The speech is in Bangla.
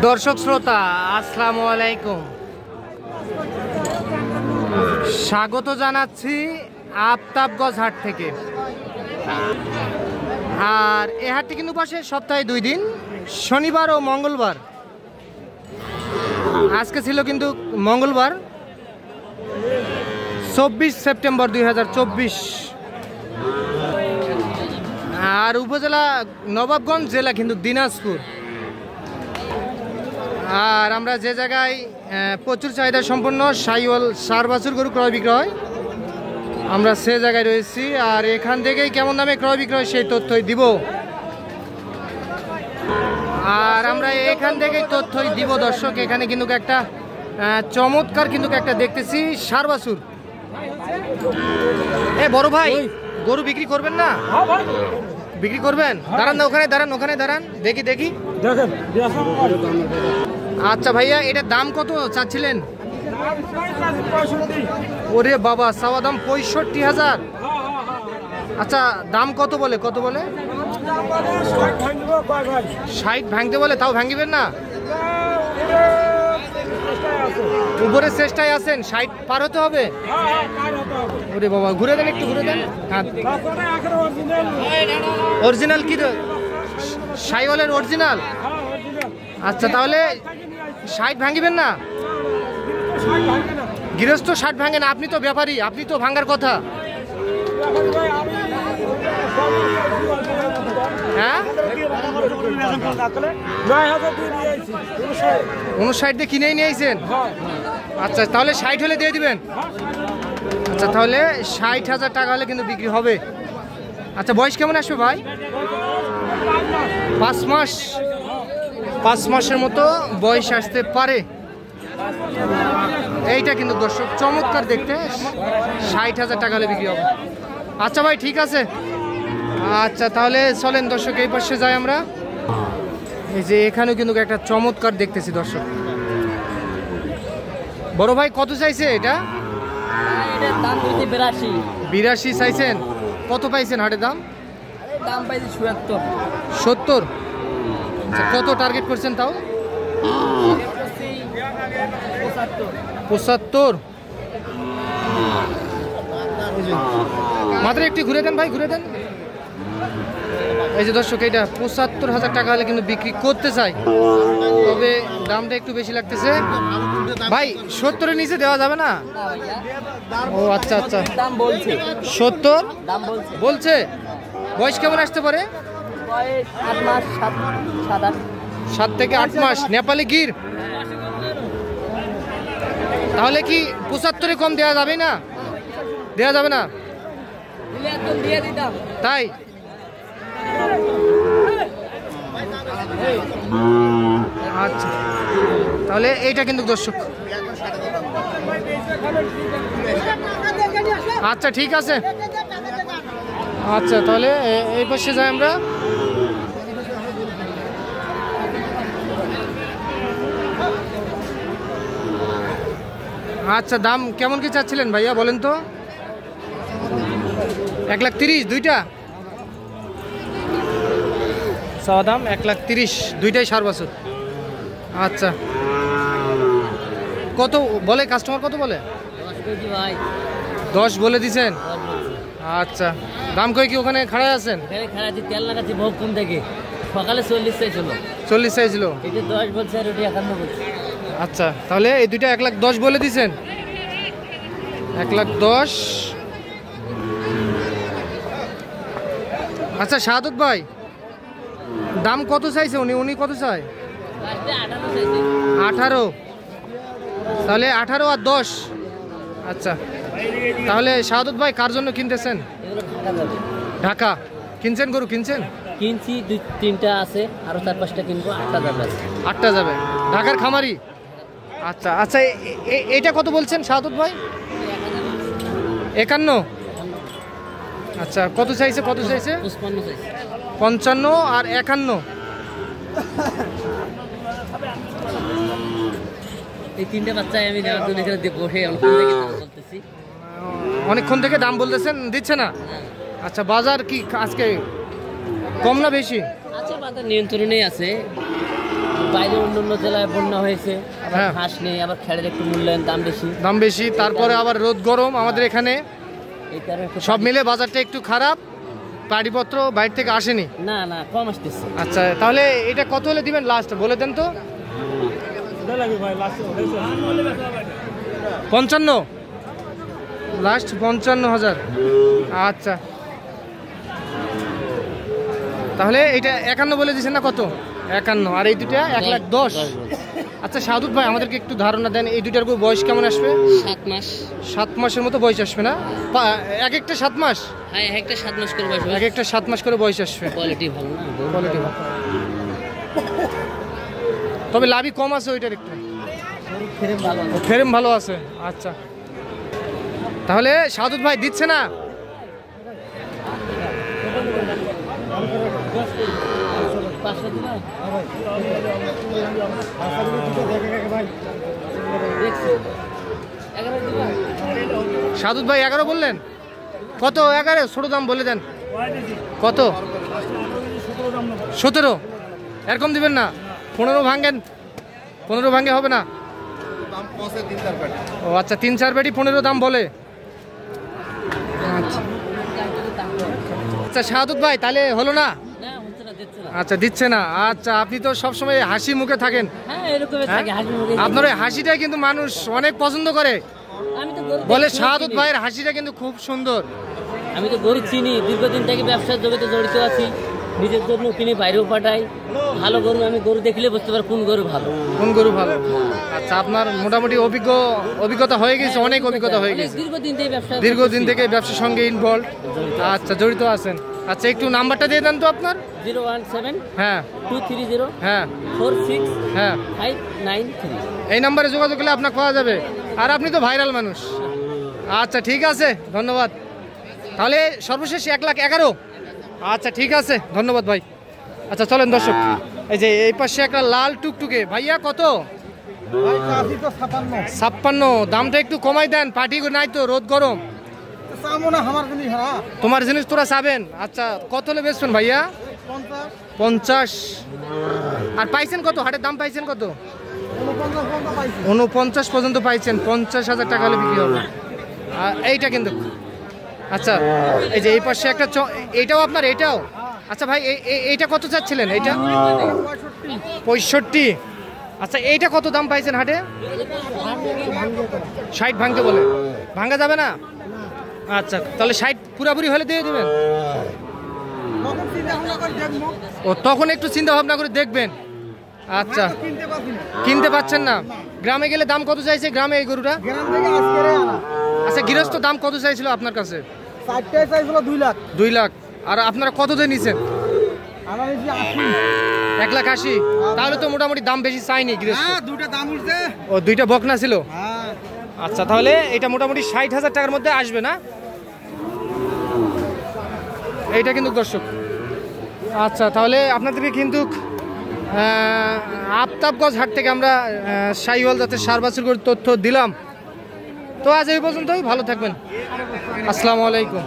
দর্শক শ্রোতা আসসালামু আলাইকুম, স্বাগত জানাচ্ছি আফতাবগঞ্জ হাট থেকে। আর এই হাটটি কিন্তু বসে সপ্তাহে 2 দিন, শনিবার ও মঙ্গলবার। আজকে ছিল কিন্তু মঙ্গলবার 24 সেপ্টেম্বর 2024। আর উপজেলা নবাবগঞ্জ, জেলা কিন্তু দিনাজপুর। আর আমরা যে জায়গায় প্রচুর চাহিদা সম্পন্ন শাহিওয়াল সার বাছুর গরু ক্রয় বিক্রয়, আমরা সে জায়গায় রয়েছি। আর এখান থেকেই কেমন দামে ক্রয় বিক্রয় সেই তথ্যই দিব। আর আমরা এখান থেকেই তথ্যই দিব দর্শক। এখানে কিন্তু একটা চমৎকার কিন্তু একটা দেখতেছি সার বাছুর। এ বড় ভাই, গরু বিক্রি করবেন না? বিক্রি করবেন? দাঁড়ান না, ওখানে দাঁড়ান, ওখানে দাঁড়ান, দেখি দেখি। আচ্ছা ভাইয়া, এটার দাম কত চাচ্ছিলেন? ওরে বাবা, চাওয়া দাম 65,000। আচ্ছা, দাম কত বলে? কত বলে? 60 ভাঙতে বলে, তাও ভাঙিবেন না? উপরে চেষ্টায় আছেন, 60 পার হতে হবে। ওরে বাবা, ঘুরে দেন, একটু ঘুরে দেন। অরিজিনাল কি? শাহিওয়ালের অরিজিনাল? আচ্ছা, তাহলে 60 ভাঙিবেন না? গৃহস্থ 60 ভাঙেন, আপনি তো ব্যাপারী, আপনি তো ভাঙার কথা। হ্যাঁ, 59 দিয়ে কিনেই নিয়ে আইছেন? আচ্ছা, তাহলে 60 হলে দিয়ে দিবেন। আচ্ছা, তাহলে 60,000 টাকা হলে কিন্তু বিক্রি হবে। আচ্ছা, বয়স কেমন আসবে ভাই? 5 মাস, 5 মাসের মতো বয়স আসতে পারে। এইটা কিন্তু দর্শক চমৎকার দেখতে, 60,000 টাকা হলে বিক্রি হবে। আচ্ছা ভাই, ঠিক আছে। আচ্ছা, তাহলে চলেন দর্শক, এই পাশে যাই আমরা। এই যে এখানেও কিন্তু একটা চমৎকার দেখতেছি দর্শক। বড় ভাই, কত চাইছে এটা? এটার দাম 82 চাইছেন? কত পাইছেন হাটের দাম? দাম পাইছি 77। 70? কত টার্গেট করছেন তাও? 75? মাত্র একটু ঘুরে দেন ভাই, ঘুরে দেন। এই যে দর্শক, এইটা 75,000 টাকা হলে কিন্তু বিক্রি করতে চাই, তবে দামটা একটু বেশি লাগতেছে ভাই। 70-এর নিচে দেওয়া যাবে না? ও আচ্ছা আচ্ছা, দাম বলছে 70 দাম বলছে। বয়স কেমন আসতে পারে? 8 মাস, 7 থেকে 8 মাস। নেপালি গির? তাহলে কি 75-এ কম দেওয়া যাবে না? দেওয়া যাবে না? তাই? আচ্ছা, তাহলে এইটা কিন্তু দর্শক। আচ্ছা, ঠিক আছে। আচ্ছা, তাহলে এই পাশে যাই আমরা। আচ্ছা, দাম কেমন কি চাচ্ছিলেন ভাইয়া বলেন তো? 1,30,000 দুইটা? চাওয়া দাম 1,30,000, দুইটাই সার বাছুর। আচ্ছা, কত বলে কাস্টমার? কত বলে? 10 বলে দিছেন? আচ্ছা, দাম কই কি ওখানে খাড়ায় আছেন? তেল লাগাচ্ছি বহু কম থেকে। সকালে 40 চাইছিল। 40 চাইছিল? এটা 10 বলছে, আর ওটা 51 বলছে। আচ্ছা, তাহলে এই দুইটা 1,10,000 বলে দিছেন? 1,10,000। আচ্ছা শাহাদত ভাই, দাম কত চাইছে উনি কত চায়? 18। তাহলে 18 আর 10। আচ্ছা, তাহলে শাহাদত ভাই কার জন্য কিনতেছেন? ঢাকা কিনছেন? গরু কিনছেন? কিনছি 2-3টা আছে, আরো 4-5টা কিনবো। 8টা যাবে। 8টা যাবে? ঢাকার খামারি? আচ্ছা আচ্ছা, এইটা কত বলছেন শাহাদত ভাই? 51? আচ্ছা, কত চাইছে? 55 আর 51? এই 3টে বাচ্চাই আমি নেওয়ার জন্য এখানে বসে অনেকক্ষণ থেকে দাম বলতেছেন, দিচ্ছে না? আচ্ছা, বাজার কি আজকে কম না বেশি? আচ্ছা, বাজার নিয়ন্ত্রণেই আছে। বাইরে অন্য জেলায় বন্যা হয়েছে, আবার হ্যাঁ। হাঁস নেই, আবার খেড়ের একটু মূল্যায়ন দাম বেশি, দাম বেশি, তারপরে আবার রোদ গরম আমাদের এখানে, এই কারণে একটু সব মিলে বাজারটা একটু খারাপ। পাটিপত্র বাইরে থেকে আসেনি। না কম আসতেছে। আচ্ছা, তাহলে এটা কত হলে দিবেন লাস্ট বলে দেন তো? 55, লাস্ট 55,000। আচ্ছা, তাহলে এটা 51 বলে দিচ্ছেন না? কত? 51, আর এই দুটা 1,10,000। আচ্ছা সাদুত ভাই, আমাদেরকে একটু ধারণা দেন, এই দুটার বয়স কেমন আসবে? 7 মাস। 7 মাসের মতো বয়স আসবে না? এক একটা 7 মাস? হ্যাঁ, একটা 7 মাস করে বয়স। এক একটা 7 মাস করে বয়স আসবে। কোয়ালিটি ভালো না? কোয়ালিটি ভালো, তবে লাভই কম আছে ওইটার একটু। ফ্রেম ভালো আছে। আচ্ছা, তাহলে সাদুত ভাই দিচ্ছে না? সাদুত ভাই 11 বললেন? কত 11? ছোট দাম বলে দেন। কত? 17? এরকম দিবেন না? 15 ভাঙেন, 15 ভাঙে হবে না? ও আচ্ছা, 3-4 পেটি 15 দাম বলে। আচ্ছা আচ্ছা সাদুত ভাই, তাহলে হলো না? আচ্ছা, দিচ্ছে না। আচ্ছা, আপনি তো সবসময় হাসি মুখে থাকেন। আপনার ওই হাসিটাই কিন্তু মানুষ অনেক পছন্দ করে, বলে সাদুত ভাইয়ের হাসিটা কিন্তু খুব সুন্দর। আমি তো গরু চিনি, দীর্ঘদিন থেকে ব্যবসার জগতে জড়িত আছি, নিজের জন্য কিনে বাইরেও পাঠাই। ভালো গরু আমি গরু দেখলে বুঝতে পারি কোন গরু ভালো, কোন গরু ভালো। আচ্ছা, আপনার মোটামুটি অভিজ্ঞতা হয়ে গেছে, অনেক অভিজ্ঞতা হয়ে গেছে, দীর্ঘদিন থেকে ব্যবসার সঙ্গে ইনভলভ। আচ্ছা, জড়িত আছেন। আচ্ছা, একটু নাম্বারটা দিয়ে দেন তো আপনার। 017 হ্যাঁ 230 হ্যাঁ 46 হ্যাঁ 593। এই নাম্বারে যোগাযোগ করলে আপনাকে পাওয়া যাবে। আর আপনি তো ভাইরাল মানুষ। আচ্ছা, ঠিক আছে, ধন্যবাদ। তাহলে সর্বশেষ 1,11,000। আচ্ছা, ঠিক আছে, ধন্যবাদ ভাই। আচ্ছা, চলেন দর্শক, এই যে এই পাশে একটা লাল টুকটুকে ভাইয়া, কত? 56। দামটা একটু কমাই দেন, পার্টি নাই তো, রোদ গরম। তোমার জিনিস তোরা চাবেন। আচ্ছা, কত হলে বেচবেন ভাইয়া? 50। আর পাইছেন কত? হাটের দাম পাইছেন কত? 49 পর্যন্ত পাইছেন। 50,000 টাকা হলে বিক্রি হবে। এইটা কিন্তু, আচ্ছা, এই যে এই পাশে একটা, এইটাও আপনার? এইটাও? আচ্ছা ভাই, এইটা কত চাচ্ছিলেন? এইটা 65। আচ্ছা, এইটা কত দাম পাইছেন হাটে? 60 ভাঙতে বলে, ভাঙা যাবে না? আচ্ছা, তাহলে 60 পুরাপুরি হলে দিয়ে দেবেন। ও, তখন একটু চিন্তা ভাবনা করে দেখবেন। আচ্ছা, কিনতে পাচ্ছেন না? গ্রামে গেলে দাম কত চাইছে গ্রামে এই গরুটা? আচ্ছা, গৃহস্থ দাম কত চাইছিল আপনার কাছে? 2 লাখ। আর আপনারা কত দিয়ে নিছেন? 1,80,000। তাহলে তো মোটামুটি দাম বেশি চাইনি গৃহস্থ। ও, 2টা বকনা ছিল। আচ্ছা, তাহলে এটা মোটামুটি 60,000 টাকার মধ্যে আসবে না? এইটা কিন্তু দর্শক। আচ্ছা, তাহলে আপনাদেরকে কিন্তু আফতাবগঞ্জ হাট থেকে আমরা শাহিওয়াল জাতের ষাঁড় বাছুর গরুর তথ্য দিলাম। তো আজ এই পর্যন্তই, ভালো থাকবেন। আসসালামু আলাইকুম।